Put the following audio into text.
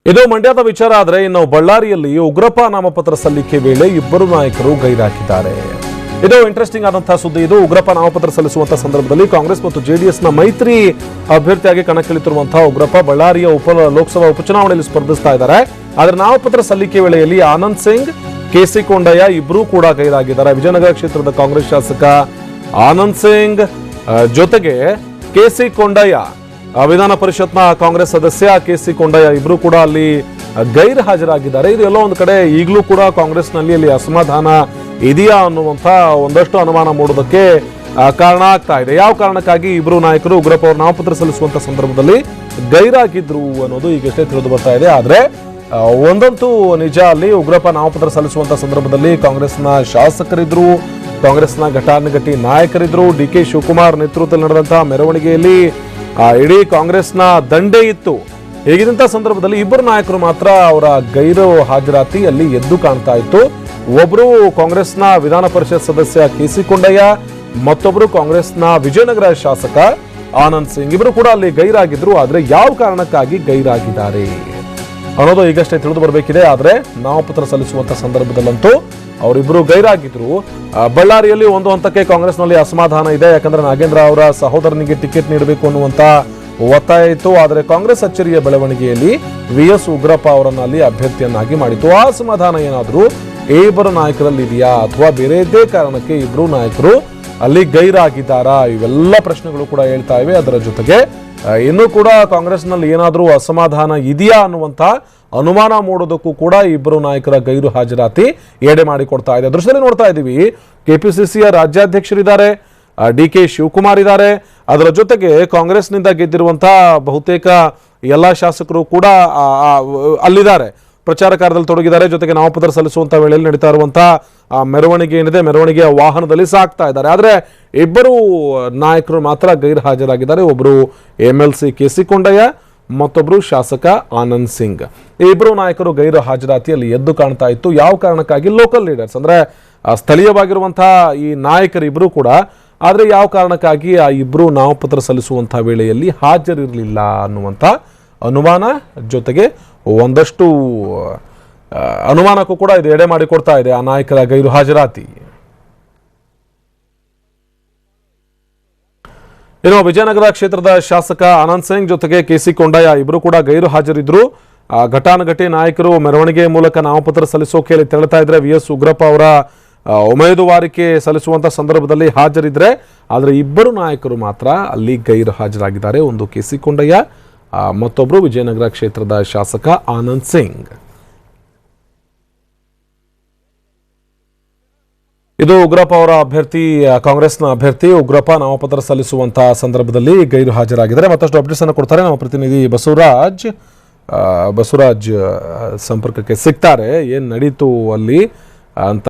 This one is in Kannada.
ಇದು ಮಂಡ್ಯದ ವಿಚಾರ ಆದರೆ ಇನ್ನು ಬಳ್ಳಾರಿಯಲ್ಲಿ ಉಗ್ರಪ್ಪ ನಾಮಪತ್ರ ಸಲ್ಲಿಕೆ ವೇಳೆ ಇಬ್ಬರು ನಾಯಕರು ಗೈರಾಗಿದ್ದಾರೆ. ಇದು ಇಂಟ್ರೆಸ್ಟಿಂಗ್ ಆದಂತಹ ಸುದ್ದಿ. ಇದು ಉಗ್ರಪ್ಪ ನಾಮಪತ್ರ ಸಲ್ಲಿಸುವಂತಹ ಸಂದರ್ಭದಲ್ಲಿ ಕಾಂಗ್ರೆಸ್ ಮತ್ತು ಜೆಡಿಎಸ್ನ ಮೈತ್ರಿ ಅಭ್ಯರ್ಥಿಯಾಗಿ ಕಣಕ್ಕಿಳಿತಿರುವಂತಹ ಉಗ್ರಪ್ಪ ಬಳ್ಳಾರಿಯ ಲೋಕಸಭಾ ಉಪಚುನಾವಣೆಯಲ್ಲಿ ಸ್ಪರ್ಧಿಸ್ತಾ ಇದ್ದಾರೆ. ಆದರೆ ನಾಮಪತ್ರ ಸಲ್ಲಿಕೆ ವೇಳೆಯಲ್ಲಿ ಆನಂದ್ ಸಿಂಗ್, ಕೆಸಿ ಕೊಂಡಯ್ಯ ಇಬ್ಬರೂ ಕೂಡ ಗೈರಾಗಿದ್ದಾರೆ. ವಿಜಯನಗರ ಕ್ಷೇತ್ರದ ಕಾಂಗ್ರೆಸ್ ಶಾಸಕ ಆನಂದ್ ಸಿಂಗ್ ಜೊತೆಗೆ ಕೆಸಿ ಕೊಂಡಯ್ಯ, ವಿಧಾನ ಪರಿಷತ್ನ ಕಾಂಗ್ರೆಸ್ ಸದಸ್ಯ ಕೆಸಿ ಕೊಂಡಯ್ಯ ಇಬ್ರು ಕೂಡ ಅಲ್ಲಿ ಗೈರು ಹಾಜರಾಗಿದ್ದಾರೆ. ಇದು ಎಲ್ಲೋ ಒಂದು ಕಡೆ ಈಗಲೂ ಕೂಡ ಕಾಂಗ್ರೆಸ್ನಲ್ಲಿ ಅಲ್ಲಿ ಅಸಮಾಧಾನ ಇದೆಯಾ ಅನ್ನುವಂಥ ಒಂದಷ್ಟು ಅನುಮಾನ ಮೂಡೋದಕ್ಕೆ ಕಾರಣ ಆಗ್ತಾ ಇದೆ. ಯಾವ ಕಾರಣಕ್ಕಾಗಿ ಇಬ್ರು ನಾಯಕರು ಉಗ್ರಪ್ಪ ಅವರು ನಾಮಪತ್ರ ಸಲ್ಲಿಸುವಂತ ಸಂದರ್ಭದಲ್ಲಿ ಗೈರಾಗಿದ್ರು ಅನ್ನೋದು ಈಗಷ್ಟೇ ತಿಳಿದು ಬರ್ತಾ ಇದೆ. ಆದ್ರೆ ಒಂದಂತೂ ನಿಜ, ಅಲ್ಲಿ ಉಗ್ರಪ್ಪ ನಾಮಪತ್ರ ಸಲ್ಲಿಸುವಂತ ಸಂದರ್ಭದಲ್ಲಿ ಕಾಂಗ್ರೆಸ್ನ ಶಾಸಕರಿದ್ರು, ಕಾಂಗ್ರೆಸ್ನ ಘಟಾನುಘಟಿ ನಾಯಕರಿದ್ರು. ಡಿ.ಕೆ. ಶಿವಕುಮಾರ್ ನೇತೃತ್ವದಲ್ಲಿ ನಡೆದಂತಹ ಮೆರವಣಿಗೆಯಲ್ಲಿ ಇಡೀ ಕಾಂಗ್ರೆಸ್ನ ದಂಡೆ ಇತ್ತು. ಹೀಗಿದ್ದಂತಹ ಸಂದರ್ಭದಲ್ಲಿ ಇಬ್ಬರು ನಾಯಕರು ಮಾತ್ರ ಅವರ ಗೈರು ಹಾಜರಾತಿ ಅಲ್ಲಿ ಎದ್ದು ಕಾಣ್ತಾ ಇತ್ತು. ಒಬ್ರು ಕಾಂಗ್ರೆಸ್ನ ವಿಧಾನ ಪರಿಷತ್ ಸದಸ್ಯ ಕೆಸಿ ಕೊಂಡಯ್ಯ, ಮತ್ತೊಬ್ರು ಕಾಂಗ್ರೆಸ್ನ ವಿಜಯನಗರ ಶಾಸಕ ಆನಂದ್ ಸಿಂಗ್ ಇಬ್ರು ಕೂಡ ಅಲ್ಲಿ ಗೈರಾಗಿದ್ರು. ಆದ್ರೆ ಯಾವ ಕಾರಣಕ್ಕಾಗಿ ಗೈರಾಗಿದ್ದಾರೆ ಅನ್ನೋದು ಈಗಷ್ಟೇ ತಿಳಿದು ಬರಬೇಕಿದೆ. ಆದ್ರೆ ನಾಮಪತ್ರ ಸಲ್ಲಿಸುವಂತ ಸಂದರ್ಭದಲ್ಲಂತೂ ಅವರಿಬ್ಬರು ಗೈರಾಗಿದ್ರು. ಬಳ್ಳಾರಿಯಲ್ಲಿ ಒಂದು ಹಂತಕ್ಕೆ ಕಾಂಗ್ರೆಸ್ನಲ್ಲಿ ಅಸಮಾಧಾನ ಇದೆ. ಯಾಕಂದ್ರೆ ನಾಗೇಂದ್ರ ಅವರ ಸಹೋದರನಿಗೆ ಟಿಕೆಟ್ ನೀಡಬೇಕು ಅನ್ನುವಂತ ಒತ್ತಾಯ ಇತ್ತು. ಆದರೆ ಕಾಂಗ್ರೆಸ್ ಅಚ್ಚರಿಯ ಬೆಳವಣಿಗೆಯಲ್ಲಿ ವಿ.ಎಸ್. ಉಗ್ರಪ್ಪ ಅವರನ್ನ ಅಲ್ಲಿ ಅಭ್ಯರ್ಥಿಯನ್ನಾಗಿ ಮಾಡಿತ್ತು. ಆ ಅಸಮಾಧಾನ ಏನಾದರೂ ಇಬ್ಬರು ನಾಯಕರಲ್ಲಿ ಇದೆಯಾ ಅಥವಾ ಬೇರೆದೇ ಕಾರಣಕ್ಕೆ ಇಬ್ರು ನಾಯಕರು ಅಲ್ಲಿ ಗೈರಾಗಿದ್ದಾರಾ? ಇವೆಲ್ಲ ಪ್ರಶ್ನೆಗಳು ಕೂಡ ಹೇಳ್ತಾ ಇವೆ. ಅದರ ಜೊತೆಗೆ ಇನ್ನೂ ಕೂಡ ಕಾಂಗ್ರೆಸ್ನಲ್ಲಿ ಏನಾದರೂ ಅಸಮಾಧಾನ ಇದೆಯಾ ಅನ್ನುವಂತ ಅನುಮಾನ ಮೂಡೋದಕ್ಕೂ ಕೂಡ ಇಬ್ಬರು ನಾಯಕರ ಗೈರು ಹಾಜರಾತಿ ಎಡೆ ಮಾಡಿಕೊಡ್ತಾ ಇದೆ. ದೃಶ್ಯದಲ್ಲಿ ನೋಡ್ತಾ ಇದ್ದೀವಿ, ಕೆಪಿಸಿಸಿಯ ರಾಜ್ಯಾಧ್ಯಕ್ಷರಿದ್ದಾರೆ, ಡಿ.ಕೆ. ಶಿವಕುಮಾರ್ ಇದ್ದಾರೆ. ಅದರ ಜೊತೆಗೆ ಕಾಂಗ್ರೆಸ್ನಿಂದ ಗೆದ್ದಿರುವಂತಹ ಬಹುತೇಕ ಎಲ್ಲ ಶಾಸಕರು ಕೂಡ ಅಲ್ಲಿದ್ದಾರೆ, ಪ್ರಚಾರ ಕಾರ್ಯದಲ್ಲಿ ತೊಡಗಿದ್ದಾರೆ. ಜೊತೆಗೆ ನಾಮಪತ್ರ ಸಲ್ಲಿಸುವಂತ ವೇಳೆಯಲ್ಲಿ ನಡೀತಾ ಇರುವಂತಹ ಮೆರವಣಿಗೆ ಏನಿದೆ, ಮೆರವಣಿಗೆಯ ವಾಹನದಲ್ಲಿ ಸಾಕ್ತಾ ಇದ್ದಾರೆ. ಆದರೆ ಇಬ್ಬರು ನಾಯಕರು ಮಾತ್ರ ಗೈರು ಹಾಜರಾಗಿದ್ದಾರೆ. ಒಬ್ಬರು MLC ಕೆಸಿ ಕೊಂಡಯ್ಯ, ಮತ್ತೊಬ್ರು ಶಾಸಕ ಆನಂದ್ ಸಿಂಗ್. ಈ ಇಬ್ಬರು ನಾಯಕರು ಗೈರು ಹಾಜರಾತಿಯಲ್ಲಿ ಎದ್ದು ಕಾಣ್ತಾ ಇತ್ತು. ಯಾವ ಕಾರಣಕ್ಕಾಗಿ? ಲೋಕಲ್ ಲೀಡರ್ಸ್ ಅಂದ್ರೆ ಸ್ಥಳೀಯವಾಗಿರುವಂತಹ ಈ ನಾಯಕರಿಬ್ರು ಕೂಡ. ಆದ್ರೆ ಯಾವ ಕಾರಣಕ್ಕಾಗಿ ಆ ಇಬ್ರು ನಾಮಪತ್ರ ಸಲ್ಲಿಸುವಂತಹ ವೇಳೆಯಲ್ಲಿ ಹಾಜರಿರಲಿಲ್ಲ ಅನ್ನುವಂಥ ಅನುಮಾನ, ಜೊತೆಗೆ ಒಂದಷ್ಟು ಅನುಮಾನಕ್ಕೂ ಕೂಡ ಇದು ಎಡೆ ಮಾಡಿಕೊಡ್ತಾ ಇದೆ ಆ ನಾಯಕರ ಗೈರು ಹಾಜರಾತಿ. ಇನ್ನು ವಿಜಯನಗರ ಕ್ಷೇತ್ರದ ಶಾಸಕ ಆನಂದ್ ಸಿಂಗ್ ಜೊತೆಗೆ ಕೆಸಿ ಕೊಂಡಯ್ಯ ಇಬ್ರು ಕೂಡ ಗೈರು ಹಾಜರಿದ್ರು. ಘಟಾನುಘಟಿ ನಾಯಕರು ಮೆರವಣಿಗೆ ಮೂಲಕ ನಾಮಪತ್ರ ಸಲ್ಲಿಸೋಕೆ ತೆರಳುತ್ತಾ ಇದ್ರೆ ವಿ.ಎಸ್. ಉಗ್ರಪ್ಪ ಅವರ ಉಮೇದುವಾರಿಕೆ ಸಲ್ಲಿಸುವಂತ ಸಂದರ್ಭದಲ್ಲಿ ಹಾಜರಿದ್ರೆ. ಆದರೆ ಇಬ್ಬರು ನಾಯಕರು ಮಾತ್ರ ಅಲ್ಲಿ ಗೈರು ಹಾಜರಾಗಿದ್ದಾರೆ. ಒಂದು ಕೆಸಿ ಕೊಂಡಯ್ಯ, ಮತ್ತೊಬ್ರು ವಿಜಯನಗರ ಕ್ಷೇತ್ರದ ಶಾಸಕ ಆನಂದ್ ಸಿಂಗ್. ಇದು ಉಗ್ರಪ್ಪ ಅವರ ಅಭ್ಯರ್ಥಿ, ಕಾಂಗ್ರೆಸ್ನ ಅಭ್ಯರ್ಥಿ ಉಗ್ರಪ್ಪ ನಾಮಪತ್ರ ಸಲ್ಲಿಸುವಂತಹ ಸಂದರ್ಭದಲ್ಲಿ ಗೈರು ಹಾಜರಾಗಿದ್ದಾರೆ. ಮತ್ತಷ್ಟು ಅಪ್ಡೇಟ್ಸ್ ಅನ್ನು ಕೊಡ್ತಾರೆ ನಮ್ಮ ಪ್ರತಿನಿಧಿ ಬಸವರಾಜ್ ಸಂಪರ್ಕಕ್ಕೆ ಸಿಗ್ತಾರೆ. ಏನ್ ನಡೀತು ಅಲ್ಲಿ ಅಂತ